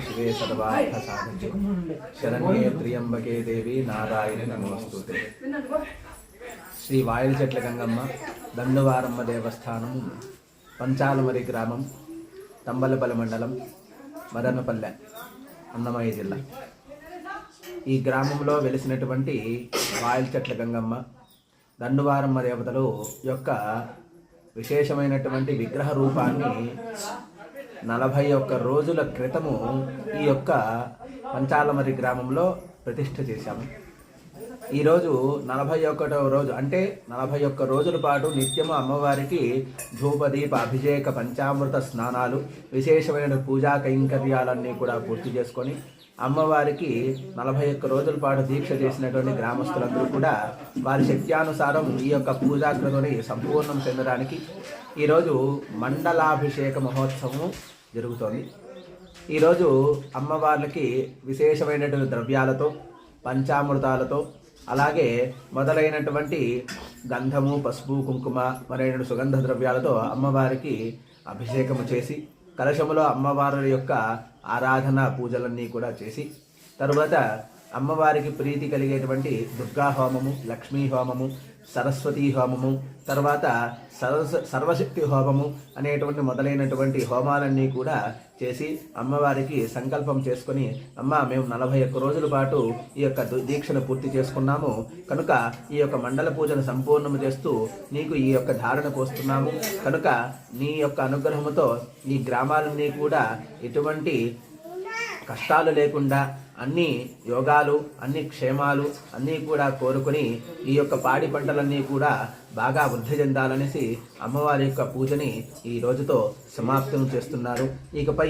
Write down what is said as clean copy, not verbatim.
शिवे सर्वार्थसाधके शरण्ये त्र्यंबके देवी नारायणी नमोस्तुते। శ్రీ వాయిల్ చెట్ల గంగమ్మ దండువారమ్మ దేవస్థానం, పంచాలమరి గ్రామం, తంబలపల్లి మండలం, మదనపల్లె, అన్నమయ్య జిల్లా. ఈ గ్రామంలో వెలిసినటువంటి వాయిల్ చెట్ల గంగమ్మ దండువారమ్మ దేవతలు యొక్క విశేషమైనటువంటి విగ్రహ రూపాన్ని 41 రోజుల క్రితము ఈ యొక్క పంచాలమరి గ్రామంలో ప్రతిష్ఠ చేశాము. ఈరోజు 41వ రోజు, అంటే 41 రోజుల పాటు నిత్యము అమ్మవారికి ధూపదీప అభిషేక పంచామృత స్నానాలు, విశేషమైన పూజా కైంకర్యాలన్నీ కూడా పూర్తి చేసుకొని అమ్మవారికి 41 రోజుల పాటు దీక్ష చేసినటువంటి గ్రామస్తులందరూ కూడా వారి శక్త్యానుసారం ఈ యొక్క పూజాకృతిని సంపూర్ణం చెందడానికి ఈరోజు మండలాభిషేక మహోత్సవం జరుగుతోంది. ఈరోజు అమ్మవార్లకి విశేషమైనటువంటి ద్రవ్యాలతో, పంచామృతాలతో, అలాగే మొదలైనటువంటి గంధము, పసుపు, కుంకుమ మొదలైన సుగంధ ద్రవ్యాలతో అమ్మవారికి అభిషేకము చేసి కలశములో అమ్మవారి యొక్క ఆరాధన పూజలన్నీ కూడా చేసి తరువాత అమ్మవారికి ప్రీతి కలిగేటువంటి దుర్గా హోమము, లక్ష్మీ హోమము, సరస్వతీ హోమము, తర్వాత సర్వశక్తి హోమము అనేటువంటి మొదలైనటువంటి హోమాలన్నీ కూడా చేసి అమ్మవారికి సంకల్పం చేసుకొని, అమ్మ మేము 41 రోజుల పాటు ఈ యొక్క దీక్షను పూర్తి చేసుకున్నాము కనుక ఈ యొక్క మండల పూజను సంపూర్ణము చేస్తూ నీకు ఈ యొక్క ధారణ పోస్తున్నాము కనుక నీ యొక్క అనుగ్రహముతో ఈ గ్రామాలన్నీ కూడా ఎటువంటి కష్టాలు లేకుండా అన్ని యోగాలు, అన్ని క్షేమాలు అన్నీ కూడా కోరుకొని ఈ యొక్క పాడి పంటలన్నీ కూడా బాగా వృద్ధి చెందాలనేసి అమ్మవారి యొక్క పూజని ఈ రోజుతో సమాప్తం చేస్తున్నారు. ఇకపై